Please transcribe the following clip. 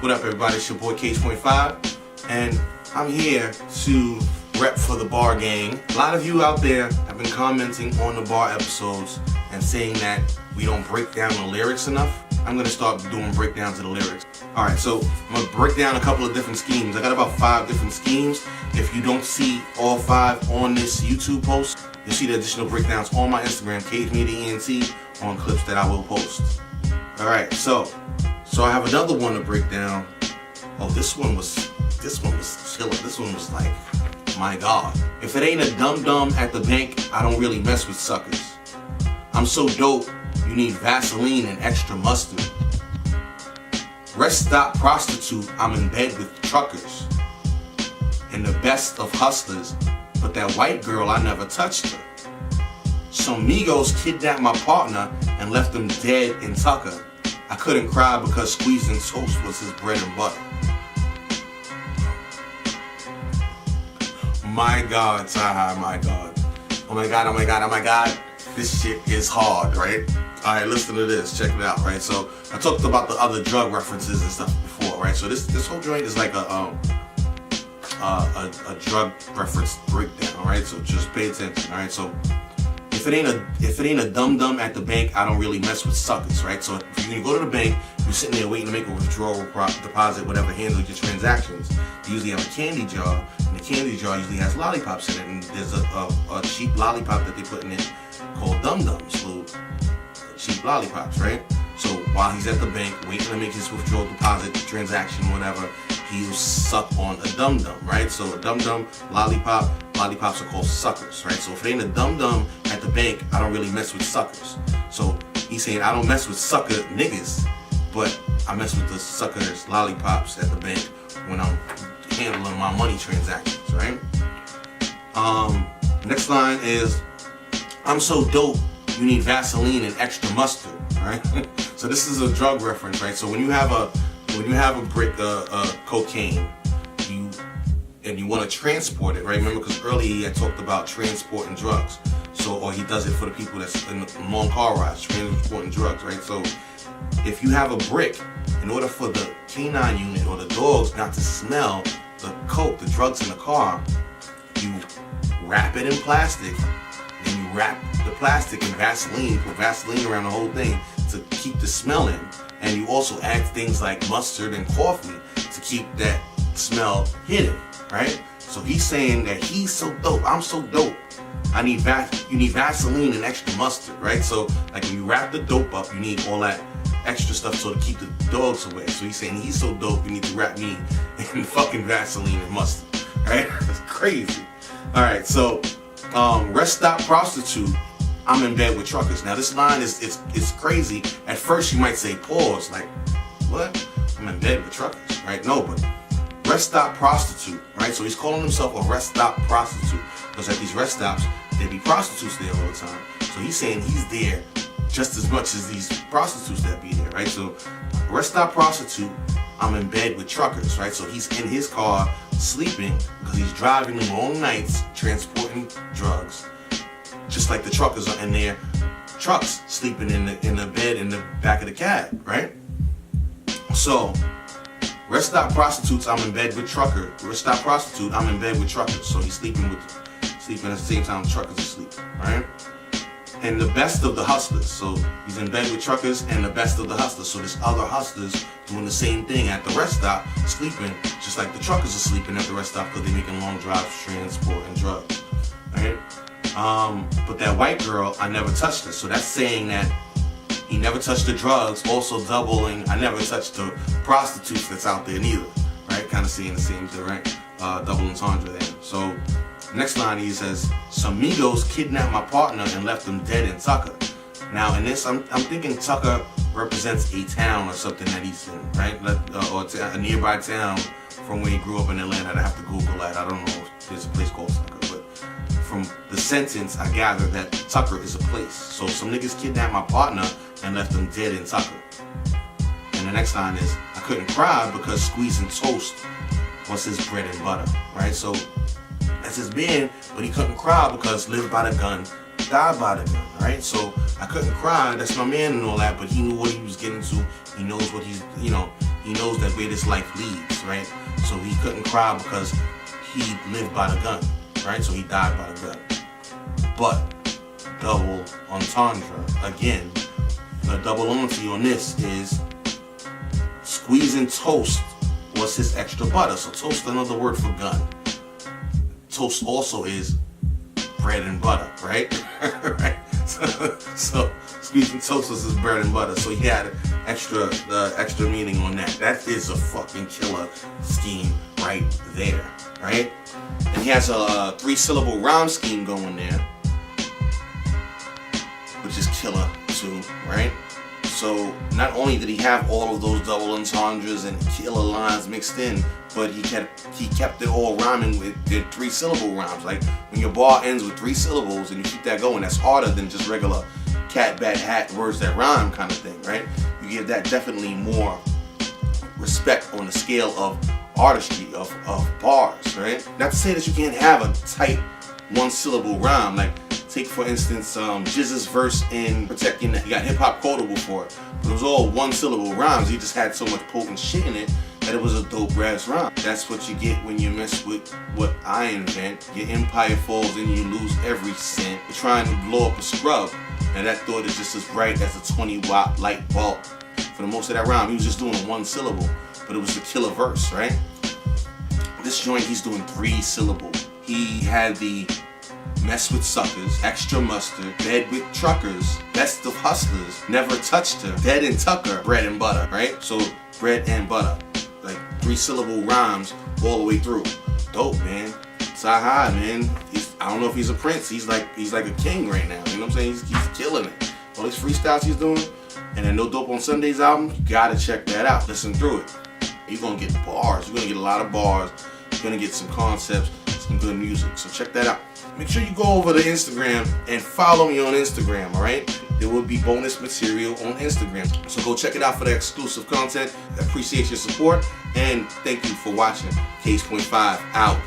What up, everybody? It's your boy Cage.5, and I'm here to rep for the bar gang. A lot of you out there have been commenting on the bar episodes and saying that we don't break down the lyrics enough. I'm gonna start doing breakdowns of the lyrics. Alright, so I'm gonna break down a couple of different schemes. I got about 5 different schemes. If you don't see all 5 on this YouTube post, you'll see the additional breakdowns on my Instagram, Cage Media ENT, on clips that I will post. Alright, so I have another one to break down. Oh, this one was killer. This one was like, my God. If it ain't a dum-dum at the bank, I don't really mess with suckers. I'm so dope, you need Vaseline and extra mustard. Rest stop prostitute, I'm in bed with truckers. And the best of hustlers, but that white girl, I never touched her. Some Migos kidnapped my partner and left him dead in Tucker. I couldn't cry because squeezing toast was his bread and butter. My God, Cyhi, my God. Oh my God, oh my God, oh my God. This shit is hard, right? Alright, listen to this, check it out, right? So, I talked about the other drug references and stuff before, right? So this whole joint is like a drug reference breakdown, right? So just pay attention, alright? So, if it ain't a dum-dum at the bank, I don't really mess with suckers, right? So if you go to the bank, you're sitting there waiting to make a withdrawal, deposit, whatever, handle your transactions. You usually have a candy jar, and the candy jar usually has lollipops in it, and there's a cheap lollipop that they put in it called dum-dums, little cheap lollipops, right? So while he's at the bank waiting to make his withdrawal, deposit, transaction, whatever, he'll suck on a dum-dum, right? So a dum-dum, lollipops are called suckers, right? So if it ain't a dum-dum at the bank, I don't really mess with suckers. So he's saying I don't mess with sucker niggas, but I mess with the suckers lollipops at the bank when I'm handling my money transactions, right? Next line is, I'm so dope, you need Vaseline and extra mustard, right? So this is a drug reference, right? So when you have a brick cocaine, and you want to transport it, right? Remember, because earlier he had talked about transporting drugs. So, or he does it for the people that's in long car rides, transporting drugs, right? So if you have a brick, in order for the canine unit or the dogs not to smell the coke, the drugs in the car, you wrap it in plastic, and you wrap the plastic in Vaseline, put Vaseline around the whole thing to keep the smell in. And you also add things like mustard and coffee to keep that smell hidden, right? So he's saying that he's so dope, I'm so dope, you need Vaseline and extra mustard, right? So like when you wrap the dope up, you need all that extra stuff so to keep the dogs away. So he's saying he's so dope, you need to wrap me in fucking Vaseline and mustard, right? That's crazy. Alright, so rest stop prostitute, I'm in bed with truckers. Now this line is crazy. At first you might say pause, like, what? I'm in bed with truckers, right? No, but rest stop prostitute, right? So he's calling himself a rest stop prostitute because at these rest stops, there be prostitutes there all the time. So he's saying he's there just as much as these prostitutes that be there, right? So rest stop prostitute, I'm in bed with truckers, right? So he's in his car sleeping because he's driving long nights transporting drugs, just like the truckers are in their trucks sleeping in the bed in the back of the cab, right? So rest stop prostitutes, I'm in bed with trucker. Rest stop prostitute, I'm in bed with truckers. So he's sleeping at the same time truckers are sleeping, right? And the best of the hustlers. So he's in bed with truckers and the best of the hustlers. So there's other hustlers doing the same thing at the rest stop, sleeping just like the truckers are sleeping at the rest stop because they're making long drives, transporting drugs, right? But that white girl, I never touched her. So that's saying that he never touched the drugs, also doubling, I never touched the prostitutes that's out there neither, right? Kind of saying the same thing, right? Double entendre there. So next line he says, some Migos kidnapped my partner and left him dead in Tucker. Now in this, I'm thinking Tucker represents a town or something that he's in, right? Or a nearby town from where he grew up in Atlanta. I'd have to Google that. I don't know if there's a place called Tucker, but from the sentence, I gather that Tucker is a place. So some niggas kidnapped my partner and left him dead in Tucker. And the next line is, I couldn't cry because squeezing toast was his bread and butter, right? So that's his man, but he couldn't cry because lived by the gun, died by the gun, right? So I couldn't cry, that's my man and all that, but he knew what he was getting to. He knows what he's, he knows that where this life leads, right? So he couldn't cry because he lived by the gun, right? So he died by the gun. But double entendre, again, the double entendre on this is squeezing toast was his extra butter. So toast, another word for gun. Toast also is bread and butter, right? Right? So squeezing toast was his bread and butter. So he had extra meaning on that. That is a fucking killer scheme right there, right? And he has a 3-syllable rhyme scheme going there, which is killer too, right? So not only did he have all of those double entendres and killer lines mixed in, but he kept it all rhyming with their 3-syllable rhymes. Like when your bar ends with 3 syllables and you keep that going, that's harder than just regular cat, bat, hat, words that rhyme kind of thing, right? You give that definitely more respect on the scale of artistry, of bars, right? Not to say that you can't have a tight 1-syllable rhyme. Like take for instance Jizz's verse in Protecting That. He got hip hop quotable for it, but it was all 1-syllable rhymes. He just had so much potent shit in it that it was a dope ass rhyme. That's what you get when you mess with what I invent. Your empire falls and you lose every cent. You're trying to blow up a scrub, and that thought is just as bright as a 20-watt light bulb. For the most of that rhyme, he was just doing 1 syllable, but it was the killer verse, right? This joint, he's doing 3 syllable. He had the mess with suckers, extra mustard, bed with truckers, best of hustlers, never touched her, dead and Tucker, bread and butter, right? So bread and butter, like 3-syllable rhymes all the way through. Dope, man. Cyhi, man. I don't know if he's a prince. He's like a king right now. You know what I'm saying? He's killing it. All these freestyles he's doing, and that No Dope on Sundays album, you gotta check that out. Listen through it. You're gonna get bars. You're gonna get a lot of bars. You're gonna get some concepts, some good music. So check that out. Make sure you go over to Instagram and follow me on Instagram, alright? There will be bonus material on Instagram. So go check it out for the exclusive content. I appreciate your support, and thank you for watching. Case.5 out.